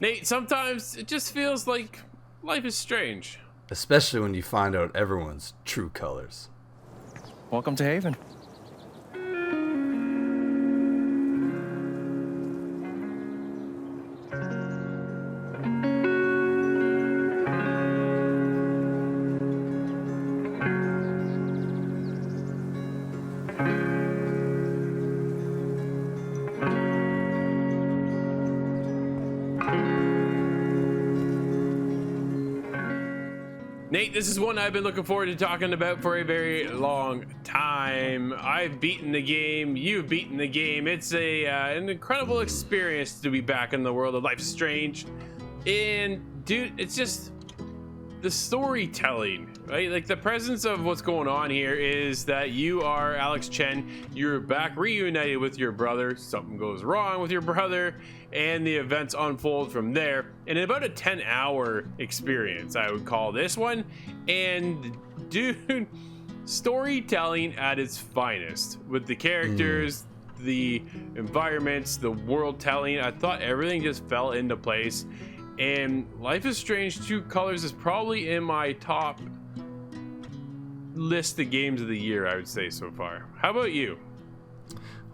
Nate, sometimes it just feels like life is strange. Especially when you find out everyone's true colors. Welcome to Haven. Nate, this is one I've been looking forward to talking about for a very long time. I've beaten the game, you've beaten the game. It's an incredible experience to be back in the world of Life is Strange. And dude, it's just the storytelling, right? Like the presence of what's going on here is that you are Alex Chen, you're back reunited with your brother, something goes wrong with your brother, and the events unfold from there. And in about a 10-hour experience, I would call this one. And dude, storytelling at its finest with the characters, the environments, the world telling. I thought everything just fell into place. And Life is Strange 2 Colors is probably in my top list of games of the year, I would say, so far. How about you?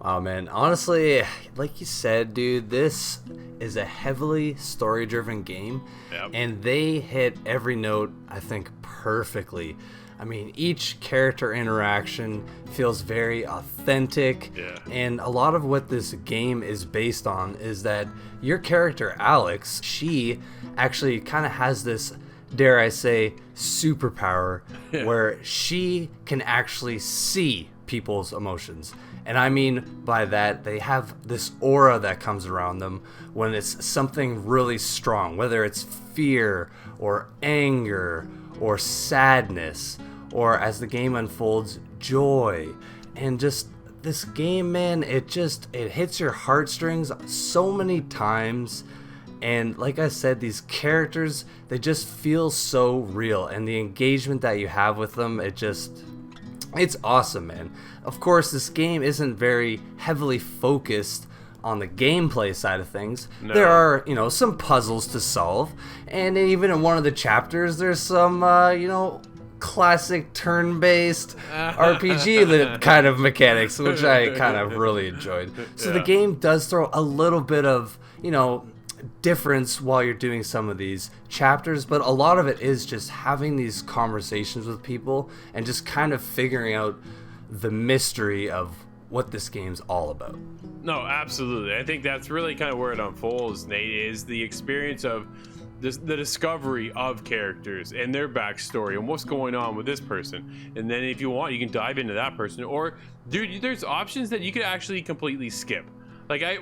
Oh man, honestly, like you said, dude, this is a heavily story-driven game, and they hit every note, I think, perfectly. I mean, each character interaction feels very authentic, and a lot of what this game is based on is that your character, Alex, she actually kind of has this, dare I say, superpower where she can actually see people's emotions. And I mean by that, they have this aura that comes around them when it's something really strong, whether it's fear or anger or sadness, or as the game unfolds, joy. And just this game, man, it hits your heartstrings so many times. And like I said, these characters, they just feel so real, and the engagement that you have with them, it's awesome, man. Of course, this game isn't very heavily focused on the gameplay side of things. No. There are, some puzzles to solve, and even in one of the chapters, there's some, classic turn-based RPG kind of mechanics, which I kind of really enjoyed. So the game does throw a little bit of, difference while you're doing some of these chapters, but a lot of it is just having these conversations with people and just kind of figuring out the mystery of what this game's all about. No, absolutely. I think that's really kind of where it unfolds, Nate, is the experience of the discovery of characters and their backstory and what's going on with this person. And then if you want, you can dive into that person, or dude, there's options that you could actually completely skip.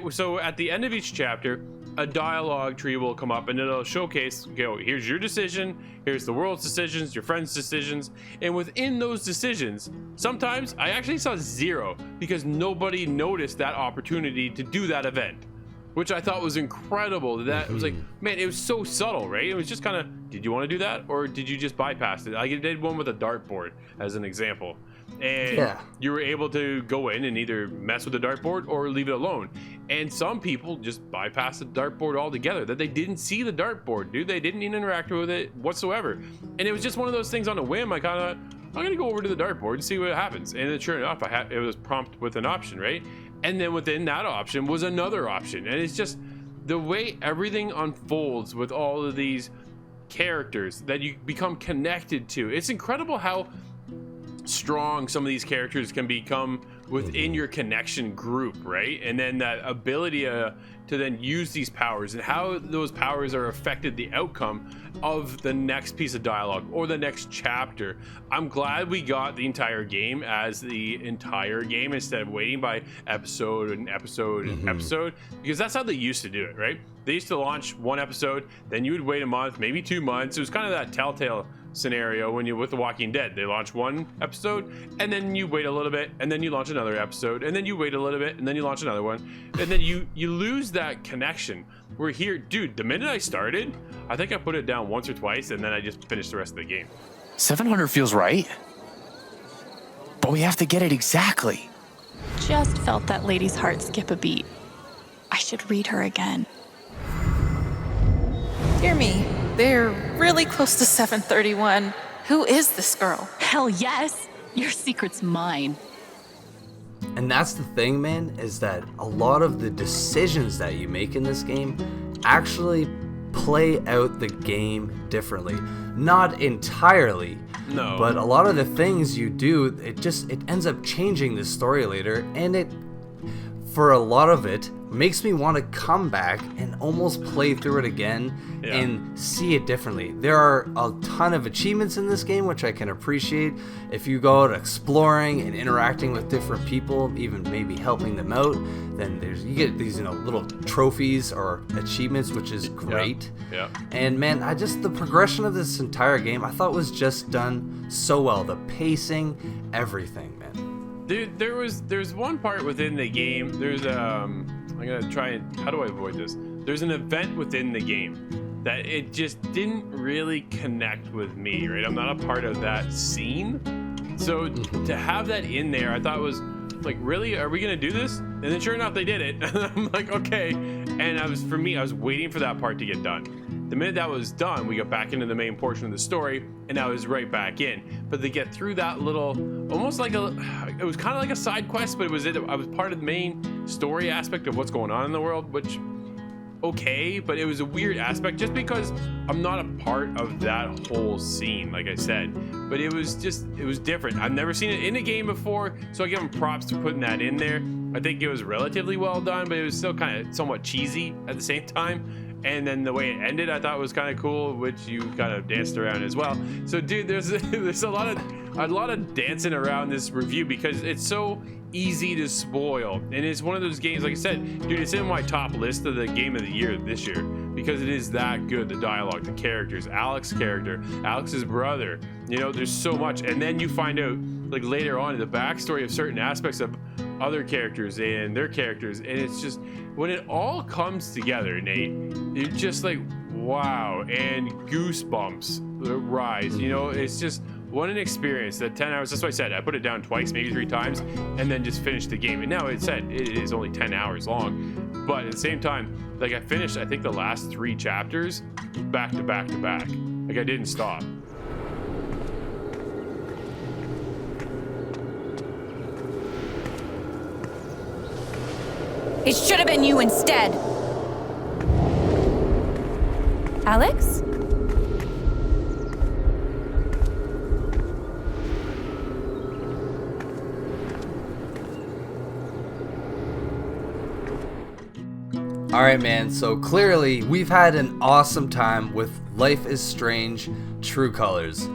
So at the end of each chapter, a dialogue tree will come up and it'll showcase, here's your decision, here's the world's decisions, your friends' decisions, and within those decisions, sometimes I actually saw 0 because nobody noticed that opportunity to do that event, which I thought was incredible. That it was like, man, it was so subtle, right? It was just kind of, did you want to do that, or did you just bypass it? I did one with a dartboard as an example. And you were able to go in and either mess with the dartboard or leave it alone. And some people just bypass the dartboard altogether, that they didn't see the dartboard, dude. They didn't even interact with it whatsoever. And it was just one of those things on a whim. I'm gonna go over to the dartboard and see what happens. And then sure enough, it was prompt with an option, right? And then within that option was another option. And it's just the way everything unfolds with all of these characters that you become connected to. It's incredible how strong some of these characters can become within your connection group, right? And then that ability to then use these powers and how those powers are affected the outcome of the next piece of dialogue or the next chapter. I'm glad we got the entire game as the entire game instead of waiting by episode and episode and episode, because that's how they used to do it, right? They used to launch one episode, then you would wait a month, maybe 2 months. It was kind of that Telltale scenario when you with The Walking Dead. They launch one episode and then you wait a little bit and then you launch another episode and then you wait a little bit and then you launch another one, and then you lose that connection. We're here, dude. The minute I started, I think I put it down once or twice and then I just finished the rest of the game. 700 feels right, but we have to get it exactly. Just felt that lady's heart skip a beat. I should read her again. Dear me, they're really close to 7:31. Who is this girl? Hell yes. Your secret's mine. And that's the thing, man, is that a lot of the decisions that you make in this game actually play out the game differently. Not entirely, No. but a lot of the things you do, it ends up changing the story later, and it, for a lot of it, makes me want to come back and almost play through it again and see it differently. There are a ton of achievements in this game, which I can appreciate. If you go out exploring and interacting with different people, even maybe helping them out, then you get these little trophies or achievements, which is great. Yeah. And man, the progression of this entire game, I thought was just done so well. The pacing, everything, man. Dude, there's one part within the game. There's I'm gonna try and, how do I avoid this? There's an event within the game that it just didn't really connect with me, right? I'm not a part of that scene. So to have that in there, I thought was like, really? Are we gonna do this? And then sure enough, they did it. And I'm like, okay. And I was waiting for that part to get done. The minute that was done, we got back into the main portion of the story, and I was right back in. But to get through that little, almost like it was kind of like a side quest, but I was part of the main story aspect of what's going on in the world, which, okay, but it was a weird aspect just because I'm not a part of that whole scene, like I said. But it was different. I've never seen it in a game before, so I give them props to putting that in there. I think it was relatively well done, but it was still kind of somewhat cheesy at the same time. And then the way it ended, I thought was kind of cool, which you kind of danced around as well. So, dude, there's a lot of dancing around this review because it's so easy to spoil, and it's one of those games, like I said, dude, it's in my top list of the game of the year this year because it is that good. The dialogue, the characters, Alex's character, Alex's brother. There's so much, and then you find out like later on in the backstory of certain aspects of other characters and their characters, and it's just when it all comes together, Nate, you're just like, wow, and goosebumps rise. It's just what an experience. That 10 hours, that's what I said, I put it down twice, maybe 3 times, and then just finished the game. And now it said it is only 10 hours long, but at the same time, like, I finished, I think, the last 3 chapters back to back to back. Like, I didn't stop. It should have been you instead. Alex? Alright, man, so clearly we've had an awesome time with Life is Strange True Colors.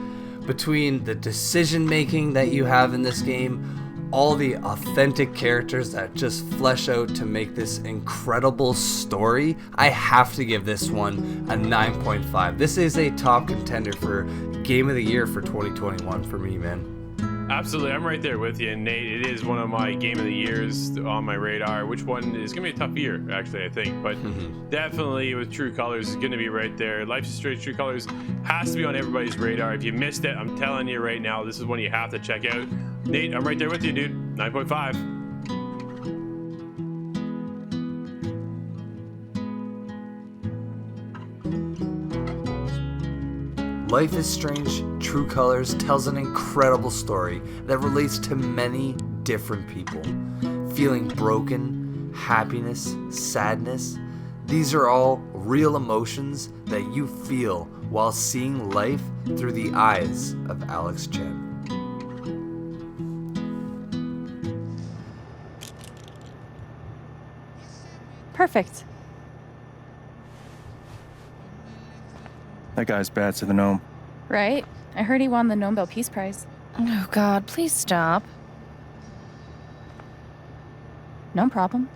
Between the decision making that you have in this game, all the authentic characters that just flesh out to make this incredible story, I have to give this one a 9.5. This is a top contender for Game of the Year for 2021 for me, man. Absolutely, I'm right there with you, Nate. It is one of my Game of the Years on my radar. Which one is going to be a tough year, actually, I think. But definitely with True Colors is going to be right there. Life is Strange True Colors has to be on everybody's radar. If you missed it, I'm telling you right now, this is one you have to check out. Nate, I'm right there with you, dude. 9.5. Life is Strange True Colors tells an incredible story that relates to many different people. Feeling broken, happiness, sadness, these are all real emotions that you feel while seeing life through the eyes of Alex Chen. Perfect. That guy's bad to the gnome. Right? I heard he won the Nobel Peace Prize. Oh, God, please stop. No problem.